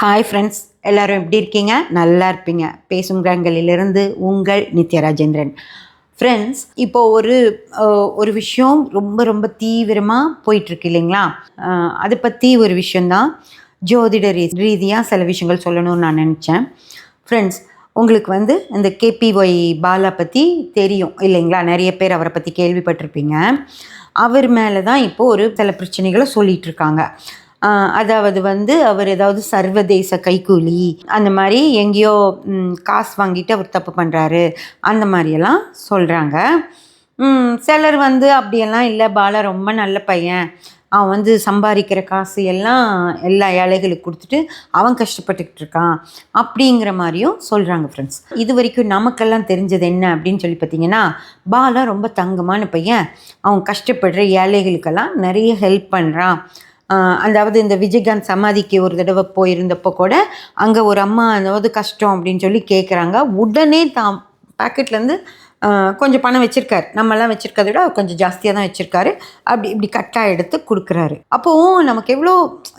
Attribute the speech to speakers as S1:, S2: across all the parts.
S1: Hi friends, எல்லோரும் எப்படி இருக்கீங்க? நல்லா இருப்பீங்க. பேசும் கிரகங்களிலிருந்து உங்கள் நித்யா ராஜேந்திரன். ஃப்ரெண்ட்ஸ், இப்போ ஒரு விஷயம் ரொம்ப ரொம்ப தீவிரமாக போயிட்டுருக்கு இல்லைங்களா? அதை பற்றி ஒரு விஷயந்தான் ஜோதிட ரீதியாக சில விஷயங்கள் சொல்லணும்னு நான் நினச்சேன். ஃப்ரெண்ட்ஸ், உங்களுக்கு இந்த கேபிஒய் பாலா பற்றி தெரியும் இல்லைங்களா? நிறைய பேர் அவரை பற்றி கேள்விப்பட்டிருப்பீங்க. அவர் மேலே தான் இப்போது ஒரு சில பிரச்சனைகளை சொல்லிகிட்ருக்காங்க. அதாவது அவர் ஏதாவது சர்வதேச கைக்கூலி அந்த மாதிரி எங்கேயோ காசு வாங்கிட்டு அவர் தப்பு பண்ணுறாரு அந்த மாதிரியெல்லாம் சொல்கிறாங்க. சிலர் அப்படியெல்லாம் இல்லை, பாலா ரொம்ப நல்ல பையன், அவன் சம்பாதிக்கிற காசு எல்லாம் எல்லா ஏழைகளுக்கு கொடுத்துட்டு அவன் கஷ்டப்பட்டுக்கிட்டு இருக்கான் அப்படிங்கிற மாதிரியும் சொல்கிறாங்க. ஃப்ரெண்ட்ஸ், இது வரைக்கும் நமக்கெல்லாம் தெரிஞ்சது என்ன அப்படின்னு சொல்லி பார்த்தீங்கன்னா, பாலா ரொம்ப தங்கமான பையன், அவன் கஷ்டப்படுற ஏழைகளுக்கெல்லாம் நிறைய ஹெல்ப் பண்ணுறான். அதாவது இந்த விஜயகாந்த் சமாதிக்கு ஒரு தடவை போயிருந்தப்போ கூட அங்கே ஒரு அம்மா அதாவது கஷ்டம் அப்படின்னு சொல்லி கேட்குறாங்க. உடனே தான் பேக்கெட்லேருந்து கொஞ்சம் பணம் வச்சுருக்காரு. நம்மலாம் வச்சுருக்கதை விட கொஞ்சம் ஜாஸ்தியாக தான் வச்சுருக்காரு. இப்படி கட்டாக எடுத்து கொடுக்குறாரு. அப்போது நமக்கு எவ்வளோ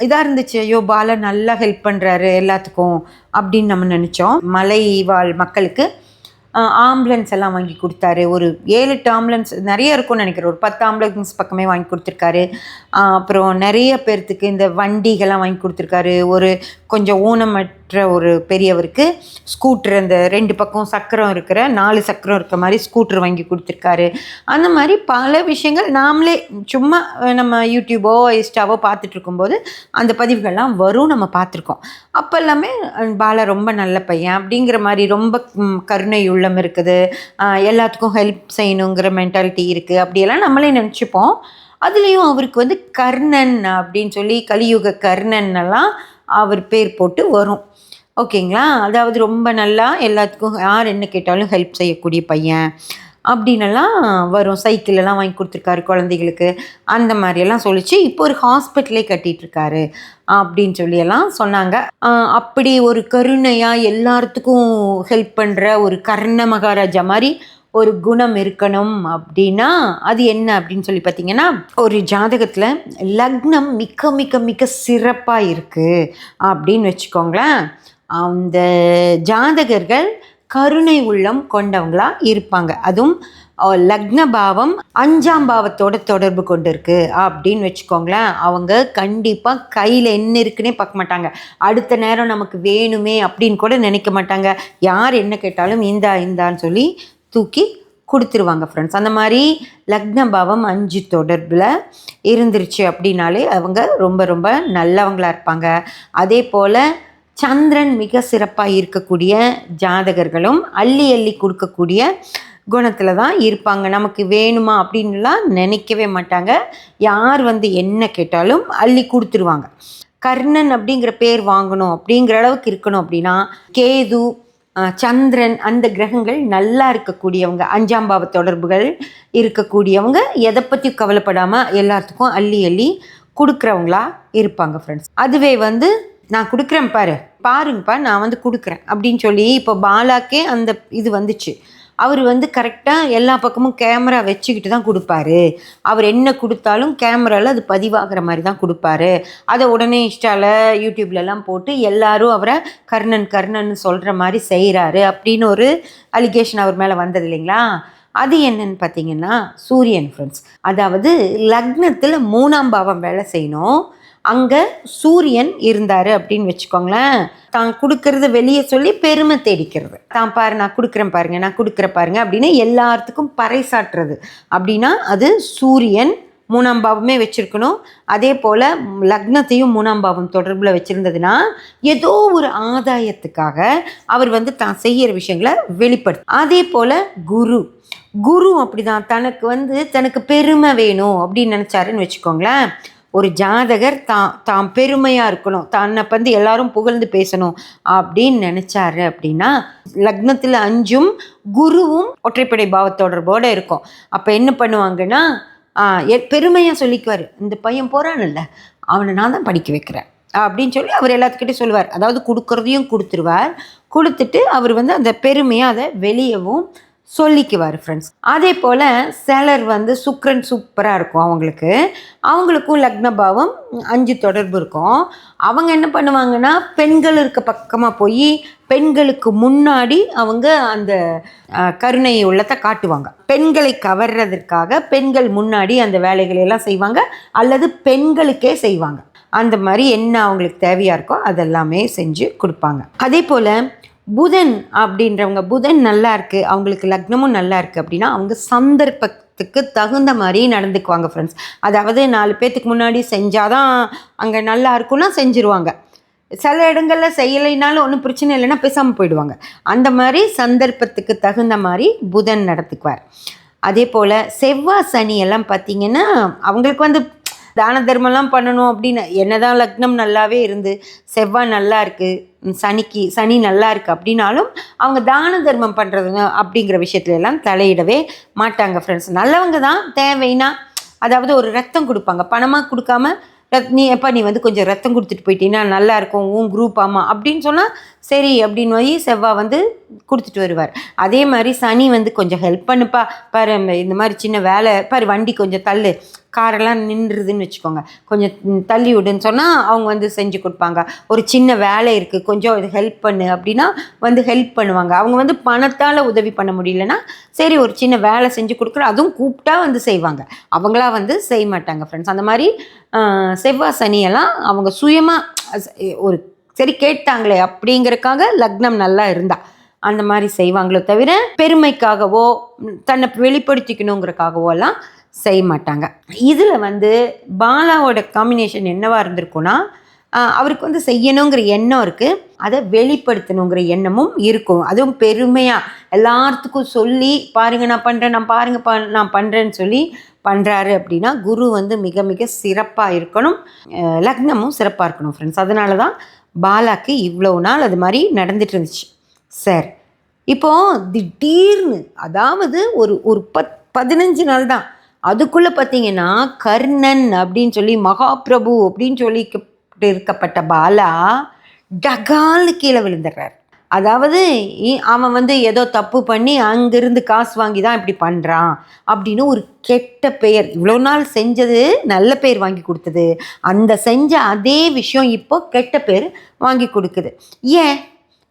S1: இதாக இருந்துச்சு, ஐயோ பாலா நல்லா ஹெல்ப் பண்ணுறாரு எல்லாத்துக்கும் அப்படின்னு நம்ம நினச்சோம். மலை வாழ் மக்களுக்கு ஆம்புலன்ஸ் எல்லாம் வாங்கி கொடுத்தாரு. ஒரு 7-8 ஆம்புலன்ஸ் நிறைய இருக்கும்னு நினைக்கிறேன். ஒரு 10 ஆம்புலன்ஸ் பக்கமே வாங்கி கொடுத்துருக்காரு. அப்புறம் நிறைய பேர்த்துக்கு இந்த வண்டிகள்லாம் வாங்கி கொடுத்துருக்காரு. ஒரு கொஞ்சம் ஊனமற்ற ஒரு பெரியவருக்கு ஸ்கூட்ரு, அந்த 2 பக்கம் சக்கரம் இருக்கிற 4 சக்கரம் இருக்கிற மாதிரி ஸ்கூட்ரு வாங்கி கொடுத்துருக்காரு. அந்த மாதிரி பல விஷயங்கள் நாமளே சும்மா நம்ம யூடியூபோ இன்ஸ்டாவோ பார்த்துட்டு இருக்கும்போது அந்த பதிவுகள்லாம் வரும், நம்ம பார்த்துருக்கோம். அப்போ எல்லாமே பாலா ரொம்ப நல்ல பையன் அப்படிங்கிற மாதிரி, ரொம்ப கருணை உள்ளம் இருக்குது, எல்லாத்துக்கும் ஹெல்ப் செய்யணுங்கிற மென்டாலிட்டி இருக்குது அப்படியெல்லாம் நம்மளே நினச்சிப்போம். அதுலேயும் அவருக்கு கர்ணன் அப்படின்னு சொல்லி கலியுக கர்ணன் எல்லாம் அவர் பேர் போட்டு வரும். ஓகேங்களா? அதாவது ரொம்ப நல்லா எல்லாத்துக்கும் யார் என்ன கேட்டாலும் ஹெல்ப் செய்யக்கூடிய பையன் அப்படின்னெல்லாம் வரும். சைக்கிளெல்லாம் வாங்கி கொடுத்துருக்காரு குழந்தைகளுக்கு, அந்த மாதிரியெல்லாம் சொல்லிச்சு. இப்போ ஒரு ஹாஸ்பிட்டலே கட்டிகிட்ருக்காரு அப்படின்னு சொல்லியெல்லாம் சொன்னாங்க. அப்படி ஒரு கருணையாக எல்லாத்துக்கும் ஹெல்ப் பண்ணுற ஒரு கர்ண மகாராஜா மாதிரி ஒரு குணம் இருக்கணும் அப்படின்னா அது என்ன அப்படின்னு சொல்லி பார்த்தீங்கன்னா, ஒரு ஜாதகத்தில் லக்னம் மிக மிக மிக சிறப்பாக இருக்குது அப்படின்னு வச்சுக்கோங்களேன். அந்த ஜாதகர்கள் கருணை உள்ளம் கொண்டவங்களா இருப்பாங்க. அதுவும் லக்ன பாவம் 5ஆம் பாவத்தோட தொடர்பு கொண்டு இருக்கு அப்படின்னு வச்சுக்கோங்களேன். அவங்க கண்டிப்பாக கையில் என்ன இருக்குன்னே பார்க்க மாட்டாங்க. அடுத்த நேரம் நமக்கு வேணுமே அப்படின்னு கூட நினைக்க மாட்டாங்க. யார் என்ன கேட்டாலும் இந்தான்னு சொல்லி தூக்கி கொடுத்துருவாங்க. ஃப்ரெண்ட்ஸ், அந்த மாதிரி லக்ன பாவம் 5 தொடர்பில் இருந்துருச்சு அப்படின்னாலே அவங்க ரொம்ப ரொம்ப நல்லவங்களாக இருப்பாங்க. அதே போல் சந்திரன் மிக சிறப்பாக இருக்கக்கூடிய ஜாதகர்களும் அள்ளி அள்ளி கொடுக்கக்கூடிய குணத்தில் தான் இருப்பாங்க. நமக்கு வேணுமா அப்படின்லாம் நினைக்கவே மாட்டாங்க. யார் என்ன கேட்டாலும் அள்ளி கொடுத்துருவாங்க. கர்ணன் அப்படிங்கிற பேர் வாங்கணும் அப்படிங்கிற அளவுக்கு இருக்கணும் அப்படின்னா கேது, சந்திரன் அந்த கிரகங்கள் நல்லா இருக்கக்கூடியவங்க, 5ஆம் பாவ தொடர்புகள் இருக்கக்கூடியவங்க எதை பற்றி கவலைப்படாமல் எல்லாத்துக்கும் அள்ளி அள்ளி கொடுக்குறவங்களா இருப்பாங்க. ஃப்ரெண்ட்ஸ், அதுவே நான் கொடுக்குறேன் பாருங்கப்பா நான் கொடுக்குறேன் அப்படின்னு சொல்லி இப்போ பாலாக்கே அந்த இது வந்துச்சு. அவர் கரெக்டாக எல்லா பக்கமும் கேமரா வச்சுக்கிட்டு தான் கொடுப்பாரு. அவர் என்ன கொடுத்தாலும் கேமராவில் அது பதிவாகிற மாதிரி தான் கொடுப்பாரு. அதை உடனே இன்ஸ்டாவில் யூடியூப்லலாம் போட்டு எல்லாரும் அவரை கர்ணன் சொல்கிற மாதிரி செய்கிறாரு அப்படின்னு ஒரு அலிகேஷன் அவர் மேலே வந்தது இல்லைங்களா? அது என்னன்னு பார்த்தீங்கன்னா சூரியன். ஃப்ரெண்ட்ஸ், அதாவது லக்னத்தில் 3ஆம் பாவம் வேலை செய்யணும். அங்கே சூரியன் இருந்தார் அப்படின்னு வச்சுக்கோங்களேன். தான் கொடுக்கறத வெளியே சொல்லி பெருமை தேடிக்கிறது. தான் பாரு நான் கொடுக்குறேன் பாருங்க, நான் கொடுக்குறேன் பாருங்க அப்படின்னு எல்லாத்துக்கும் பறைசாற்றுறது அப்படின்னா அது சூரியன் 3ஆம் பாவமே வச்சுருக்கணும். அதே போல் லக்னத்தையும் 3ஆம் பாவம் தொடர்பில் வச்சுருந்ததுன்னா ஏதோ ஒரு ஆதாயத்துக்காக அவர் தான் செய்கிற விஷயங்களை வெளிப்படுத்து. அதே போல் குரு அப்படி தான் தனக்கு பெருமை வேணும் அப்படின்னு நினச்சாருன்னு வச்சுக்கோங்களேன். ஒரு ஜாதகர் தான் பெருமையாக இருக்கணும், தன்னை எல்லாரும் புகழ்ந்து பேசணும் அப்படின்னு நினச்சாரு அப்படின்னா லக்னத்தில் 5ம் குருவும் ஒற்றைப்படை பாவத்தொடர்போடு இருக்கும். அப்போ என்ன பண்ணுவாங்கன்னா பெருமையாக சொல்லிக்குவார், இந்த பையன் போகிறான்ல அவனை நான் தான் படிக்க வைக்கிறேன் அப்படின்னு சொல்லி அவர் எல்லாத்துக்கிட்டையும் சொல்லுவார். அதாவது கொடுக்குறதையும் கொடுத்துருவார். கொடுத்துட்டு அவர் அந்த பெருமையாக அதை வெளியவும் சொல்லிக்குவார் ஃப்ரெண்ட்ஸ். அதே போல் சிலர் வந்து சுக்கிரன் சூப்பராக இருக்கும் அவங்களுக்கும் லக்னபாவம் 5 தொடர்பு இருக்கும். அவங்க என்ன பண்ணுவாங்கன்னா பெண்கள் இருக்க பக்கமாக போய் பெண்களுக்கு முன்னாடி அவங்க அந்த கருணை உள்ளத்தை காட்டுவாங்க. பெண்களை கவர்றதற்காக பெண்கள் முன்னாடி அந்த வேலைகளை எல்லாம் செய்வாங்க, அல்லது பெண்களுக்கே செய்வாங்க. அந்த மாதிரி என்ன அவங்களுக்கு தேவையாக இருக்கோ அதெல்லாமே செஞ்சு கொடுப்பாங்க. அதே போல் புதன் அப்படின்றவங்க, புதன் நல்லா இருக்குது, அவங்களுக்கு லக்னமும் நல்லா இருக்குது அப்படின்னா அவங்க சந்தர்ப்பத்துக்கு தகுந்த மாதிரி நடந்துக்குவாங்க ஃப்ரெண்ட்ஸ். அதாவது 4 பேர்த்துக்கு முன்னாடி செஞ்சாதான் அங்கே நல்லா இருக்குன்னா செஞ்சுருவாங்க. சில இடங்களில் செய்யலைனாலும் ஒன்றும் பிரச்சனை இல்லைன்னா பேசாமல் போயிடுவாங்க. அந்த மாதிரி சந்தர்ப்பத்துக்கு தகுந்த மாதிரி புதன் நடத்துக்குவார். அதே போல் செவ்வாய் சனி எல்லாம் பார்த்திங்கன்னா அவங்களுக்கு வந்து தான தர்மம்லாம் பண்ணணும் அப்படின்னு என்னதான் லக்னம் நல்லாவே இருந்து செவ்வாய் நல்லா இருக்குது, சனி நல்லா இருக்குது அப்படின்னாலும் அவங்க தான தர்மம் பண்ணுறதுங்க அப்படிங்கிற விஷயத்துல எல்லாம் தலையிடவே மாட்டாங்க ஃப்ரெண்ட்ஸ். நல்லவங்க தான், தேவைன்னா அதாவது ஒரு ரத்தம் கொடுப்பாங்க, பணமாக கொடுக்காம நீ வந்து கொஞ்சம் ரத்தம் கொடுத்துட்டு போயிட்டீங்கன்னா நல்லாயிருக்கும் உன் குரூப் ஆமாம் அப்படின்னு சொன்னால் சரி அப்படின்னு போய் செவ்வாய் வந்து கொடுத்துட்டு வருவார். அதே மாதிரி சனி வந்து கொஞ்சம் ஹெல்ப் பண்ணுப்பா பாரு, இந்த மாதிரி சின்ன வேலை பாரு, வண்டி கொஞ்சம் தள்ளு, காரெல்லாம் நின்றுதுன்னு வச்சுக்கோங்க, கொஞ்சம் தள்ளி விடுன்னு சொன்னால் அவங்க வந்து செஞ்சு கொடுப்பாங்க. ஒரு சின்ன வேலை இருக்குது கொஞ்சம் இது ஹெல்ப் பண்ணு அப்படின்னா வந்து ஹெல்ப் பண்ணுவாங்க. அவங்க வந்து பணத்தால் உதவி பண்ண முடியலன்னா சரி ஒரு சின்ன வேலை செஞ்சு கொடுக்குறோம், அதுவும் கூப்பிட்டா வந்து செய்வாங்க, அவங்களா வந்து செய்ய மாட்டாங்க ஃப்ரெண்ட்ஸ். அந்த மாதிரி செவ்வாய் சனியெல்லாம் அவங்க சுயமாக ஒரு சரி கேட்டாங்களே அப்படிங்கிறதுக்காக லக்னம் நல்லா இருந்தா அந்த மாதிரி செய்வாங்களோ தவிர பெருமைக்காகவோ தன்னை வெளிப்படுத்திக்கணுங்கிறக்காகவோ எல்லாம் செய்ய மாட்டாங்க. இதில் வந்து பாலாவோட காம்பினேஷன் என்னவாக இருந்திருக்குன்னா அவருக்கு வந்து செய்யணுங்கிற எண்ணம் இருக்குது, அதை வெளிப்படுத்தணுங்கிற எண்ணமும் இருக்கும். அதுவும் பெருமையாக எல்லாத்துக்கும் சொல்லி பாருங்க நான் பண்ணுறேன், நான் பண்ணுறேன்னு சொல்லி பண்ணுறாரு அப்படின்னா குரு வந்து மிக மிக சிறப்பாக இருக்கணும், லக்னமும் சிறப்பாக இருக்கணும் ஃப்ரெண்ட்ஸ். அதனால தான் பாலாக்கு இவ்வளோ நாள் அது மாதிரி நடந்துட்டு இருந்துச்சு. சார் இப்போது திடீர்னு அதாவது ஒரு 15 நாள் தான், அதுக்குள்ளே பார்த்தீங்கன்னா கர்ணன் அப்படின்னு சொல்லி மகாபிரபு அப்படின்னு சொல்லி இருக்கப்பட்ட பாலா டகால்னு கீழே விழுந்துடுறார். அதாவது அவன் வந்து ஏதோ தப்பு பண்ணி அங்கேருந்து காசு வாங்கி தான் இப்படி பண்ணுறான் அப்படின்னு ஒரு கெட்ட பெயர், இவ்வளோ நாள் செஞ்சது நல்ல பெயர் வாங்கி கொடுத்தது, அந்த செஞ்ச அதே விஷயம் இப்போ கெட்ட பேர் வாங்கி கொடுக்குது. ஏன்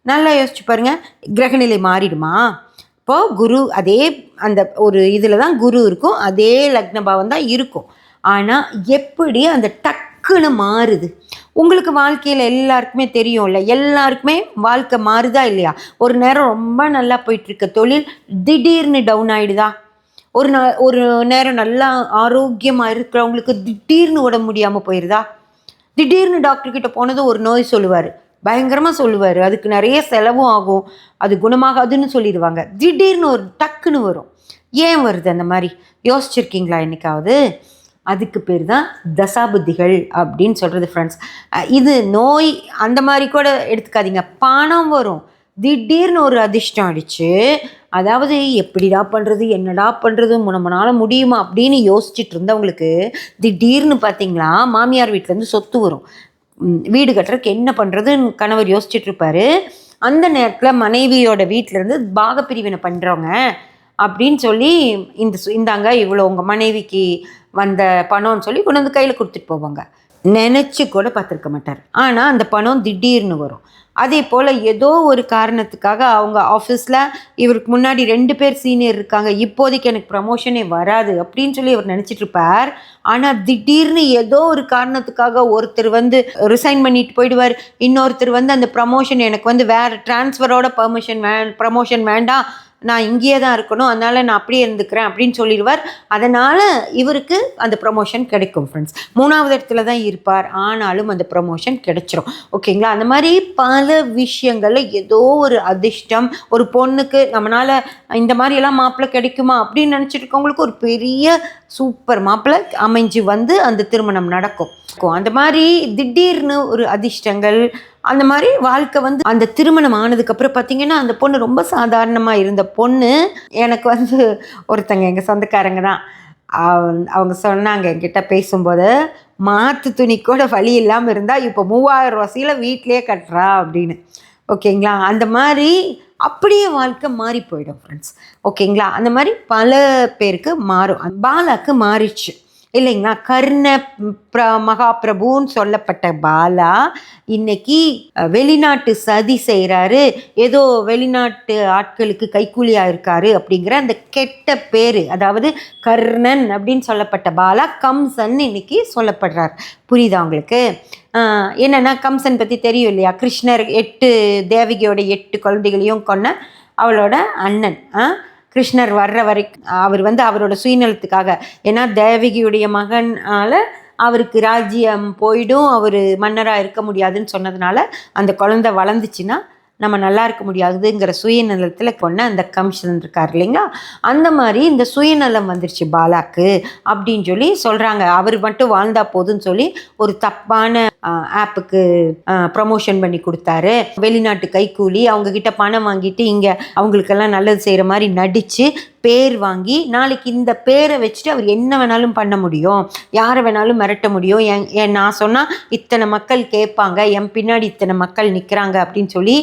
S1: நல்லா யோசிச்சு பாருங்கள், கிரகநிலை மாறிடுமா? இப்போது குரு அதே அந்த ஒரு இதில் தான் குரு இருக்கும், அதே லக்னபாவம் தான் இருக்கும், ஆனால் எப்படி அந்த டக்குன்னு மாறுது? உங்களுக்கு வாழ்க்கையில் எல்லாருக்குமே தெரியும்ல, எல்லாருக்குமே வாழ்க்கை மாறுதா இல்லையா? ஒரு நேரம் ரொம்ப நல்லா போயிட்டுருக்க தொழில் திடீர்னு டவுன் ஆகிடுதா? ஒரு நேரம் நல்லா ஆரோக்கியமாக இருக்கிறவங்களுக்கு திடீர்னு உடம்பு முடியாமல் போயிடுதா? திடீர்னு டாக்டர்கிட்ட போனதும் ஒரு நோய் சொல்லுவார், பயங்கரமாக சொல்லுவார், அதுக்கு நிறைய செலவும் ஆகும், அது குணமாகாதுன்னு சொல்லிடுவாங்க. திடீர்னு ஒரு டக்குன்னு வரும். ஏன் வருது அந்த மாதிரி யோசிச்சிருக்கீங்களா என்னைக்காவது? அதுக்கு பேர் தான் தசாபுத்திகள் அப்படின்னு சொல்கிறது ஃப்ரெண்ட்ஸ். இது நோய் அந்த மாதிரி கூட எடுத்துக்காதீங்க, பணம் வரும் திடீர்னு ஒரு அதிர்ஷ்டம் அடிச்சு, அதாவது எப்படிடா பண்ணுறது என்னடா பண்ணுறது நம்மளால முடியுமா அப்படின்னு யோசிச்சுட்டு இருந்தவங்களுக்கு திடீர்னு பார்த்தீங்களா மாமியார் வீட்டிலேருந்து சொத்து வரும், வீடு கட்டுறதுக்கு என்ன பண்ணுறதுன்னு கணவர் யோசிச்சுட்டு இருப்பார். அந்த நேரத்தில் மனைவியோட வீட்டிலேருந்து பாகப்பிரிவினை பண்ணுறவங்க அப்படின்னு சொல்லி இந்தாங்க இவ்வளோ உங்கள் மனைவிக்கு வந்த பணம்னு சொல்லி கொண்டு வந்து கையில் கொடுத்துட்டு போவாங்க. நினச்சி கூட பார்த்துருக்க மாட்டார், ஆனால் அந்த பணம் திடீர்னு வரும். அதே போல் ஏதோ ஒரு காரணத்துக்காக அவங்க ஆஃபீஸில் இவருக்கு முன்னாடி 2 பேர் சீனியர் இருக்காங்க, இப்போதைக்கு எனக்கு ப்ரமோஷனே வராது அப்படின்னு சொல்லி அவர் நினச்சிட்டு இருப்பார். ஆனால் திடீர்னு ஏதோ ஒரு காரணத்துக்காக ஒருத்தர் வந்து ரிசைன் பண்ணிட்டு போயிடுவார், இன்னொருத்தர் வந்து அந்த ப்ரமோஷன் எனக்கு வந்து வேறு ட்ரான்ஸ்ஃபரோட ப்ரமோஷன் வேண்டாம், நான் இங்கேயே தான் இருக்கணும், அதனால் நான் அப்படியே இருந்துக்கிறேன் அப்படின்னு சொல்லிடுவார். அதனால் இவருக்கு அந்த ப்ரமோஷன் கிடைக்கும் ஃப்ரெண்ட்ஸ். 3வது இடத்துல தான் இருப்பார், ஆனாலும் அந்த ப்ரமோஷன் கிடைச்சிரும். ஓகேங்களா? அந்த மாதிரி பல விஷயங்களில் ஏதோ ஒரு அதிர்ஷ்டம், ஒரு பொண்ணுக்கு நம்மளால் இந்த மாதிரியெல்லாம் மாப்பிள்ளை கிடைக்குமா அப்படின்னு நினச்சிட்டு இருக்கவங்களுக்கு ஒரு பெரிய சூப்பர் மாப்பிள்ளை அமைஞ்சு வந்து அந்த திருமணம் நடக்கும். அந்த மாதிரி திடீர்னு ஒரு அதிர்ஷ்டங்கள், அந்த மாதிரி வாழ்க்கை வந்து அந்த திருமணம் ஆனதுக்கப்புறம் பார்த்திங்கன்னா அந்த பொண்ணு ரொம்ப சாதாரணமாக இருந்த பொண்ணு எனக்கு வந்து ஒருத்தங்க எங்கள் சொந்தக்காரங்க தான் அவங்க சொன்னாங்க என்கிட்ட பேசும்போது, மாற்று துணி கூட வழி இல்லாமல் இருந்தால் இப்போ 3000 ரூபாயில் வீட்டிலே கட்டுறா அப்படின்னு. ஓகேங்களா? அந்த மாதிரி அப்படியே வாழ்க்கை மாறி போயிடும் ஃப்ரெண்ட்ஸ். ஓகேங்களா? அந்த மாதிரி பல பேருக்கு மாறும். பாலாக்கு மாறிடுச்சு இல்லைங்களா? கர்ண மகாபிரபுன்னு சொல்லப்பட்ட பாலா இன்னைக்கு வெளிநாட்டு சதி செய்கிறாரு, ஏதோ வெளிநாட்டு ஆட்களுக்கு கைக்கூலியாக இருக்காரு அப்படிங்கிற அந்த கெட்ட பேர், அதாவது கர்ணன் அப்படின்னு சொல்லப்பட்ட பாலா கம்சன் இன்னைக்கு சொல்லப்படுறார். புரியுதா உங்களுக்கு? என்னென்னா கம்சன் பற்றி தெரியும் இல்லையா? கிருஷ்ணர் 8 தேவகியோட 8 குழந்தைகளையும் கொன்ன அவளோட அண்ணன். கிருஷ்ணர் வர்ற வரைக்கும் அவர் அவரோட சுயநலத்துக்காக, ஏன்னா தேவகியுடைய மகனால் அவருக்கு ராஜ்யம் போயிடும், அவர் மன்னராக இருக்க முடியாதுன்னு சொன்னதுனால அந்த குழந்தை வளர்ந்துச்சுன்னா நம்ம நல்லா இருக்க முடியாதுங்கிற சுயநலத்தில் கொண்ட அந்த கம்சன் இருக்கார் இல்லைங்களா? அந்த மாதிரி இந்த சுயநலம் வந்துருச்சு பாலாக்கு அப்படின்னு சொல்லி சொல்கிறாங்க. அவர் மட்டும் வாழ்ந்தா போதுன்னு சொல்லி ஒரு தப்பான ஆப்புக்கு ப்ரமோஷன் பண்ணி கொடுத்தாரு. வெளிநாட்டு கைக்கூலி அவங்கக்கிட்ட பணம் வாங்கிட்டு இங்கே அவங்களுக்கெல்லாம் நல்லது செய்கிற மாதிரி நடித்து பேர் வாங்கி, நாளைக்கு இந்த பேரை வச்சுட்டு அவர் என்ன வேணாலும் பண்ண முடியும், யாரை வேணாலும் மிரட்ட முடியும். நான் சொன்னால் இத்தனை மக்கள் கேட்பாங்க, என் பின்னாடி இத்தனை மக்கள் நிற்கிறாங்க அப்படின்னு சொல்லி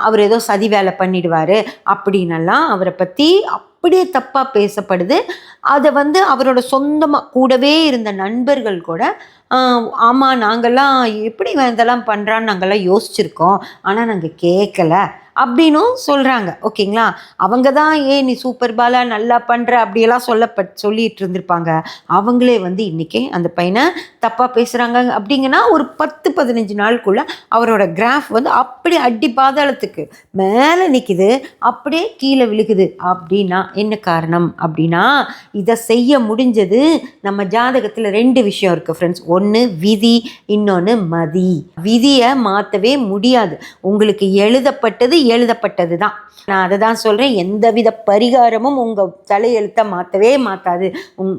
S1: அவர் ஏதோ சதி வேலை பண்ணிடுவார் அப்படின்னெல்லாம் அவரை பற்றி அப்படியே தப்பாக பேசப்படுது. அதை அவரோட சொந்தமாக கூடவே இருந்த நண்பர்கள் கூட ஆமாம் நாங்கள்லாம் எப்படி இதெல்லாம் பண்ணுறான்னு நாங்கள்லாம் யோசிச்சுருக்கோம், ஆனால் நாங்கள் கேட்கல அப்படின்னும் சொல்கிறாங்க. ஓகேங்களா? அவங்க தான் நீ சூப்பர் பாலா நல்லா பண்ணுற அப்படியெல்லாம் சொல்லிட்டு இருந்திருப்பாங்க. அவங்களே இன்றைக்கி அந்த பையனை தப்பாக பேசுகிறாங்க அப்படிங்கன்னா ஒரு 10-15 நாளுக்குள்ளே அவரோட கிராஃப் அப்படியே அடி பாதாளத்துக்கு மேலே நிற்கிது, அப்படியே கீழே விழுகுது. அப்படின்னா என்ன காரணம் அப்படின்னா, இதை செய்ய முடிஞ்சது நம்ம ஜாதகத்தில் 2 விஷயம் இருக்குது ஃப்ரெண்ட்ஸ். ஒன்று விதி, இன்னொன்று மதி. விதியை மாற்றவே முடியாது, உங்களுக்கு எழுதப்பட்டது தான். நான் அதை தான் சொல்கிறேன், எந்தவித பரிகாரமும் உங்கள் தலையெழுத்தை மாற்றவே மாற்றாது.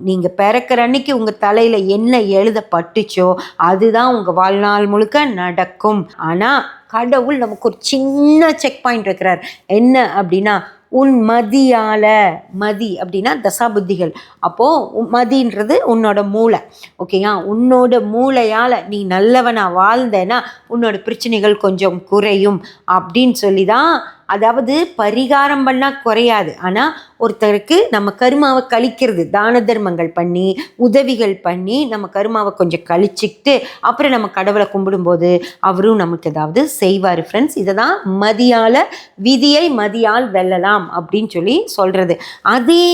S1: நீங்கள் பிறக்கிற அன்னைக்கு உங்கள் தலையில் என்ன எழுதப்பட்டுச்சோ அதுதான் உங்கள் வாழ்நாள் முழுக்க நடக்கும். ஆனால் கடவுள் நமக்கு ஒரு சின்ன செக் பாயிண்ட் வைக்கிறார். என்ன அப்படின்னா, உன் மதியால், மதி அப்படின்னா தசாபுத்திகள். அப்போது மதின்றது உன்னோட மூளை. ஓகேயா? உன்னோட மூளையால் நீ நல்லவனாக வாழ்ந்தேன்னா உன்னோட பிரச்சனைகள் கொஞ்சம் குறையும் அப்படின்னு சொல்லி தான். அதாவது பரிகாரம் பண்ணால் குறையாது, ஆனால் ஒருத்தருக்கு நம்ம கருமாவை கழிக்கிறது, தான தர்மங்கள் பண்ணி உதவிகள் பண்ணி நம்ம கருமாவை கொஞ்சம் கழிச்சிக்கிட்டு அப்புறம் நம்ம கடவுளை கும்பிடும்போது அவரும் நமக்கு ஏதாவது செய்வார் ஃப்ரெண்ட்ஸ். இதை தான் மதியால், விதியை மதியால் வெல்லலாம் அப்படின்னு சொல்லி சொல்கிறது. அதே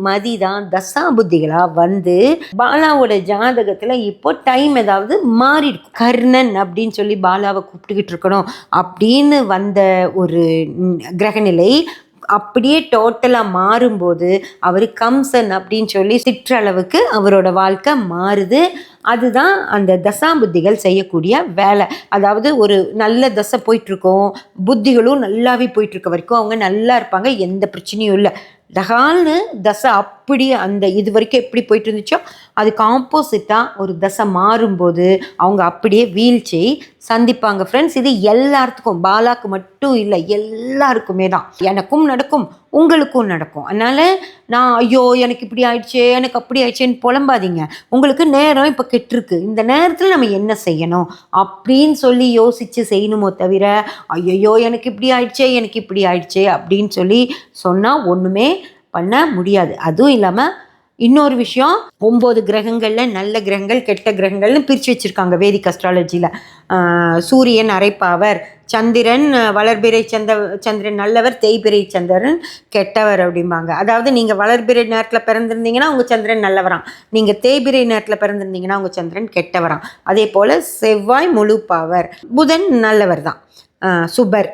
S1: மதி தான் தசாபுத்திகளாக பாலாவோட ஜாதகத்தில் இப்போ டைம் ஏதாவது மாறிடும். கர்ணன் அப்படின்னு சொல்லி பாலாவை கூப்பிட்டுக்கிட்டு இருக்கணும் அப்படின்னு வந்த ஒரு கிரகநிலை அப்படியே டோட்டலாக மாறும்போது அவர் கம்சன் அப்படின்னு சொல்லி சிற்றளவுக்கு அவரோட வாழ்க்கை மாறுது. அதுதான் அந்த தசாபுத்திகள் செய்யக்கூடிய வேலை. அதாவது ஒரு நல்ல தசை போயிட்டுருக்கோம், புத்திகளும் நல்லாவே போயிட்டுருக்க வரைக்கும் அவங்க நல்லா இருப்பாங்க, எந்த பிரச்சனையும் இல்லை. டகால்னு தசை அப்படியே அந்த இது வரைக்கும் எப்படி போயிட்டு இருந்துச்சோ அதுக்கு ஆப்போசிட்டாக ஒரு தசை மாறும்போது அவங்க அப்படியே வீழ்ச்சி சந்திப்பாங்க ஃப்ரெண்ட்ஸ். இது எல்லாத்துக்கும், பாலாக்கு மட்டும் இல்லை, எல்லாருக்குமே தான். எனக்கும் நடக்கும், உங்களுக்கும் நடக்கும். அதனால் நான் ஐயோ எனக்கு இப்படி ஆயிடுச்சே, எனக்கு அப்படி ஆயிடுச்சேன்னு புலம்பாதீங்க. உங்களுக்கு நேரம் இப்போ கெட்டிருக்கு, இந்த நேரத்தில் நம்ம என்ன செய்யணும் அப்படின்னு சொல்லி யோசித்து செய்யணுமோ தவிர ஐயோ எனக்கு இப்படி ஆயிடுச்சே, எனக்கு இப்படி ஆயிடுச்சே அப்படின்னு சொல்லி சொன்னால் ஒன்றுமே பண்ண முடியாது. அதுவும் இல்லாமல் இன்னொரு விஷயம், 9 கிரகங்களில் நல்ல கிரகங்கள் கெட்ட கிரகங்கள்னு பிரித்து வச்சுருக்காங்க வேதிக் அஸ்ட்ராலஜியில். சூரியன் அரைப்பாவர், சந்திரன் வளர்பிறை சந்திரன் நல்லவர், தேய்பிறை சந்திரன் கெட்டவர் அப்படிம்பாங்க. அதாவது நீங்கள் வளர்பிறை நேரத்தில் பிறந்திருந்தீங்கன்னா உங்கள் சந்திரன் நல்லவராம், நீங்கள் தேய்பிறை நேரத்தில் பிறந்திருந்தீங்கன்னா உங்கள் சந்திரன் கெட்டவராம். அதே போல் செவ்வாய் முழு பாவர், புதன் நல்லவர் தான், சுபர்,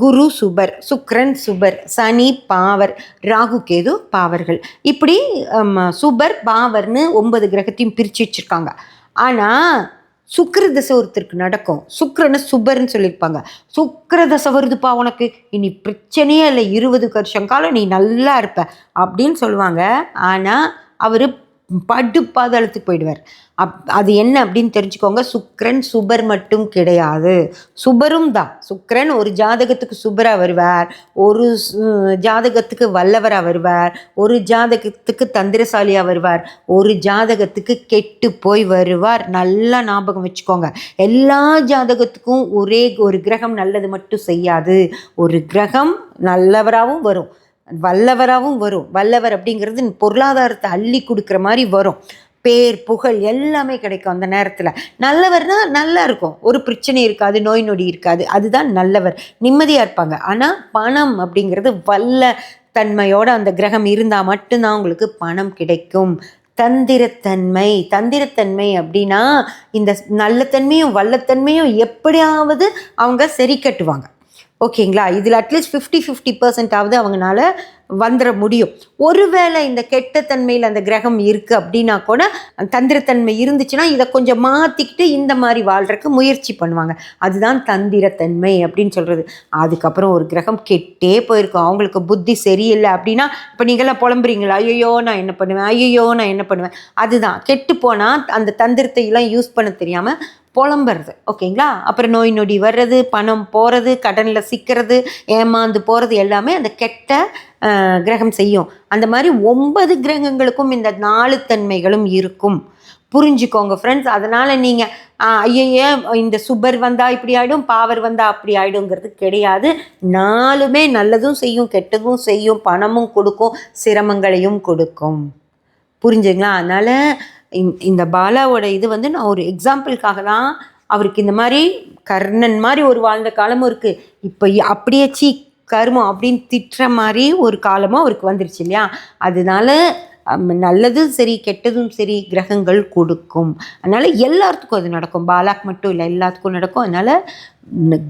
S1: குரு சுபர், சுக்ரன் சுபர், சனி பாவர், ராகு கேது பாவர்கள். இப்படி சுபர் பாவர்னு 9 கிரகத்தையும் பிரித்து வச்சுருக்காங்க. ஆனால் சுக்கிர தசை ஒருத்தருக்கு நடக்கும், சுக்கிரனை சுபர்னு சொல்லியிருப்பாங்க. சுக்கிர தசை வருதுப்பா உனக்கு, இனி பிரச்சனையே இல்லை, 20 வருஷம் காலம் நீ நல்லா இருப்ப அப்படின்னு சொல்லுவாங்க. ஆனால் அவர் படு பாதாளத்துக்கு போயிடுவார். அது என்ன அப்படின்னு தெரிஞ்சுக்கோங்க. சுக்கிரன் சுபர் மட்டும் கிடையாது, சுபரும் தான். சுக்கிரன் ஒரு ஜாதகத்துக்கு சுபராக வருவார், ஒரு ஜாதகத்துக்கு வல்லவராக வருவார், ஒரு ஜாதகத்துக்கு தந்திரசாலியாக வருவார், ஒரு ஜாதகத்துக்கு கெட்டு போய் வருவார். நல்லா ஞாபகம் வச்சுக்கோங்க. எல்லா ஜாதகத்துக்கும் ஒரே ஒரு கிரகம் நல்லது மட்டும் செய்யாது. ஒரு கிரகம் நல்லவராகவும் வரும், வல்லவராகவும் வரும். வல்லவர் அப்படிங்கிறது பொருளாதாரத்தை அள்ளி கொடுக்குற மாதிரி வரும். பேர் புகழ் எல்லாமே கிடைக்கும் அந்த நேரத்தில். நல்லவர்னா நல்லா இருக்கும், ஒரு பிரச்சனை இருக்காது, நோய் நொடி இருக்காது, அதுதான் நல்லவர். நிம்மதியாக இருப்பாங்க. ஆனால் பணம் அப்படிங்கிறது வல்ல தன்மையோடு அந்த கிரகம் இருந்தால் மட்டும்தான் உங்களுக்கு பணம் கிடைக்கும். தந்திரத்தன்மை, தந்திரத்தன்மை அப்படின்னா இந்த நல்லத்தன்மையும் வல்லத்தன்மையும் எப்படியாவது அவங்க சரி கட்டுவாங்க. ஓகேங்களா? இதில் அட்லீஸ்ட் 50-50% அவங்களால வந்துட முடியும். ஒருவேளை இந்த கெட்டத்தன்மையில் அந்த கிரகம் இருக்குது அப்படின்னா கூட தந்திரத்தன்மை இருந்துச்சுன்னா இதை கொஞ்சம் மாற்றிக்கிட்டு இந்த மாதிரி வாழ்கிறதுக்கு முயற்சி பண்ணுவாங்க. அதுதான் தந்திரத்தன்மை அப்படின்னு சொல்கிறது. அதுக்கப்புறம் ஒரு கிரகம் கெட்டே போயிருக்கும், அவங்களுக்கு புத்தி சரியில்லை அப்படின்னா, இப்போ நீங்களாம் புலம்புறீங்களா, ஐயோ நான் என்ன பண்ணுவேன், ஐயோ நான் என்ன பண்ணுவேன், அதுதான் கெட்டு போனால் அந்த தந்திரத்தை எல்லாம் யூஸ் பண்ண தெரியாமல் புலம்புறது. ஓகேங்களா? அப்புறம் நோய் நொடி வர்றது, பணம் போகிறது, கடனில் சிக்கிறது, ஏமாந்து போகிறது எல்லாமே அந்த கெட்ட கிரகம் செய்யும். அந்த மாதிரி 9 கிரகங்களுக்கும் இந்த 4 தன்மைகளும் இருக்கும். புரிஞ்சுக்கோங்க ஃப்ரெண்ட்ஸ். அதனால் நீங்கள் ஐயையே இந்த சுபர் வந்தால் இப்படி ஆகிடும், பாவர் வந்தால் அப்படி ஆகிடுங்கிறது கிடையாது. 4மே நல்லதும் செய்யும், கெட்டதும் செய்யும், பணமும் கொடுக்கும், சிரமங்களையும் கொடுக்கும். புரிஞ்சுங்களா? அதனால் இந்த பாலாவோட இது வந்து நான் ஒரு எக்ஸாம்பிளுக்காக தான். அவருக்கு இந்த மாதிரி கர்ணன் மாதிரி ஒரு வாழ்ந்த காலமும் இருக்குது. இப்போ அப்படியே கருமம் அப்படின்னு திட்டுற மாதிரி ஒரு காலமும் அவருக்கு வந்துருச்சு இல்லையா? அதனால நல்லதும் சரி கெட்டதும் சரி கிரகங்கள் கொடுக்கும். அதனால் எல்லாத்துக்கும் அது நடக்கும், பாலாக்கு மட்டும் இல்லை, எல்லாத்துக்கும் நடக்கும். அதனால்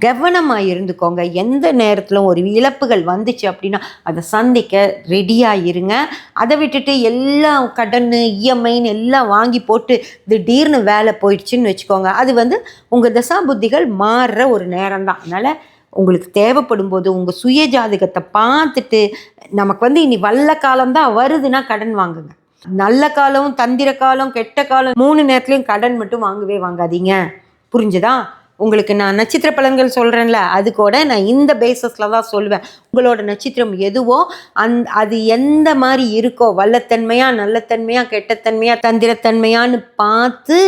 S1: கவனமாக இருந்துக்கோங்க. எந்த நேரத்திலும் ஒரு இழப்புகள் வந்துச்சு அப்படின்னா அதை சந்திக்க ரெடியாக இருங்க. அதை விட்டுட்டு எல்லாம் கடன் இஎம்ஐன்னு எல்லாம் வாங்கி போட்டு திடீர்னு வேலை போயிடுச்சுன்னு வச்சுக்கோங்க, அது வந்து உங்கள் தசா புத்திகள் மாறுற ஒரு நேரம் தான். அதனால் உங்களுக்கு தேவைப்படும் போது உங்கள் சுய ஜாதகத்தை பார்த்துட்டு, நமக்கு வந்து இனி வல்ல காலம்தான் வருதுன்னா கடன் வாங்குங்க. நல்ல காலம், தந்திர காலம், கெட்ட காலம் 3 நேரத்துலையும் கடன் மட்டும் வாங்கவே வாங்காதீங்க. புரிஞ்சுதா? உங்களுக்கு நான் நட்சத்திர பலன்கள் சொல்கிறேன்ல, அது கூட நான் இந்த பேஸஸில் தான் சொல்லுவேன். உங்களோட நட்சத்திரம் எதுவோ அது எந்த மாதிரி இருக்கோ, வல்லத்தன்மையா நல்லத்தன்மையா கெட்டத்தன்மையா தந்திரத்தன்மையான்னு பார்த்து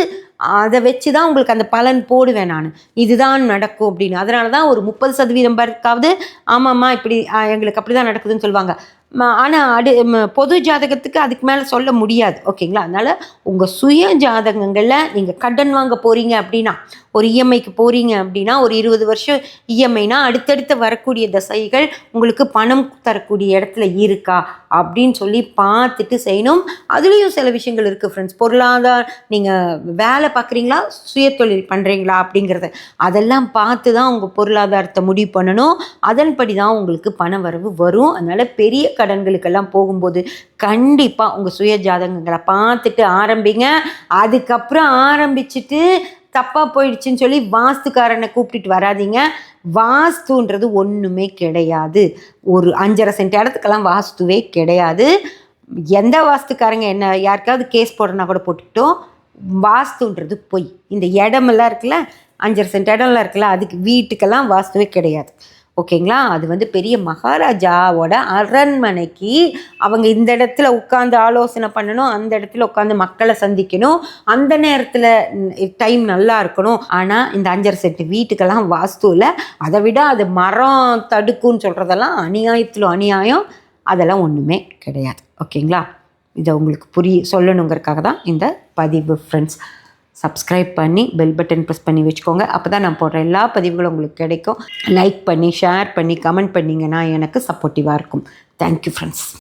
S1: அதை வச்சு தான் உங்களுக்கு அந்த பலன் போடுவேன் நான். இதுதான் நடக்கும் அப்படின்னு. அதனால தான் ஒரு 30% பேருக்காவது ஆமாம்மா இப்படி எங்களுக்கு அப்படி தான் நடக்குதுன்னு சொல்லுவாங்க. ஆனால் பொது ஜாதகத்துக்கு அதுக்கு மேலே சொல்ல முடியாது. ஓகேங்களா? அதனால் உங்கள் சுய ஜாதகங்களில் நீங்கள் கடன் வாங்க போகிறீங்க அப்படின்னா, ஒரு இஎம்ஐக்கு போகிறீங்க அப்படின்னா, ஒரு 20 வருஷம் இஎம்ஐனா அடுத்தடுத்து வரக்கூடிய தசைகள் உங்களுக்கு பணம் தரக்கூடிய இடத்துல இருக்கா அப்படின்னு சொல்லி பார்த்துட்டு செய்யணும். அதுலேயும் சில விஷயங்கள் இருக்குது ஃப்ரெண்ட்ஸ். பொருளாதார நீங்கள் வேலை பார்க்குறீங்களா, சுய தொழில் பண்ணுறீங்களா அப்படிங்கிறத அதெல்லாம் பார்த்து தான் உங்கள் பொருளாதாரத்தை முடிவு பண்ணணும். அதன்படி தான் உங்களுக்கு பண வரவு வரும். அதனால் பெரிய கடன்களுக்கெல்லாம் போகும்போது கண்டிப்பாக உங்கள் சுய ஜாதகங்களை பார்த்துட்டு ஆரம்பிங்க. அதுக்கப்புறம் ஆரம்பிச்சுட்டு தப்பாக போயிடுச்சுன்னு சொல்லி வாஸ்துக்காரனை கூப்பிட்டுட்டு வராதிங்க. வாஸ்துன்றது ஒன்றுமே கிடையாது. ஒரு 5.5 சென்ட் இடத்துக்கெல்லாம் வாஸ்துவே கிடையாது. எந்த வாஸ்துக்காரங்க என்ன யாருக்காவது கேஸ் போடுறனா கூட போட்டுக்கிட்டோம். வாஸ்துன்றது பொய். இந்த இடமெல்லாம் இருக்குல்ல, 5.5 சென்ட் இடம்லாம் இருக்குல்ல, அதுக்கு வீட்டுக்கெல்லாம் வாஸ்துவே கிடையாது. ஓகேங்களா? அது வந்து பெரிய மகாராஜாவோட அரண்மனைக்கு அவங்க இந்த இடத்துல உட்காந்து ஆலோசனை பண்ணணும், அந்த இடத்துல உட்காந்து மக்களை சந்திக்கணும், அந்த நேரத்தில் டைம் நல்லா இருக்கணும். ஆனால் இந்த 5.5 சென்ட் வீட்டுக்கெல்லாம் வாஸ்து இல்லை. அதை விட அது மரம் தடுக்குன்னு சொல்கிறதெல்லாம் அநியாயத்தில் அநியாயம். அதெல்லாம் ஒன்றுமே கிடையாது. ஓகேங்களா? இதை உங்களுக்கு சொல்லணுங்கிறதுக்காக தான் இந்த பதிவு ஃப்ரெண்ட்ஸ். சப்ஸ்கிரைப் பண்ணி பெல் பட்டன் ப்ரெஸ் பண்ணி வச்சுக்கோங்க. அப்போ தான் நான் போடுற எல்லா பதிவுகளும் உங்களுக்கு கிடைக்கும். லைக் பண்ணி ஷேர் பண்ணி கமெண்ட் பண்ணிங்கன்னா எனக்கு சப்போர்ட்டிவாக இருக்கும். Thank you friends.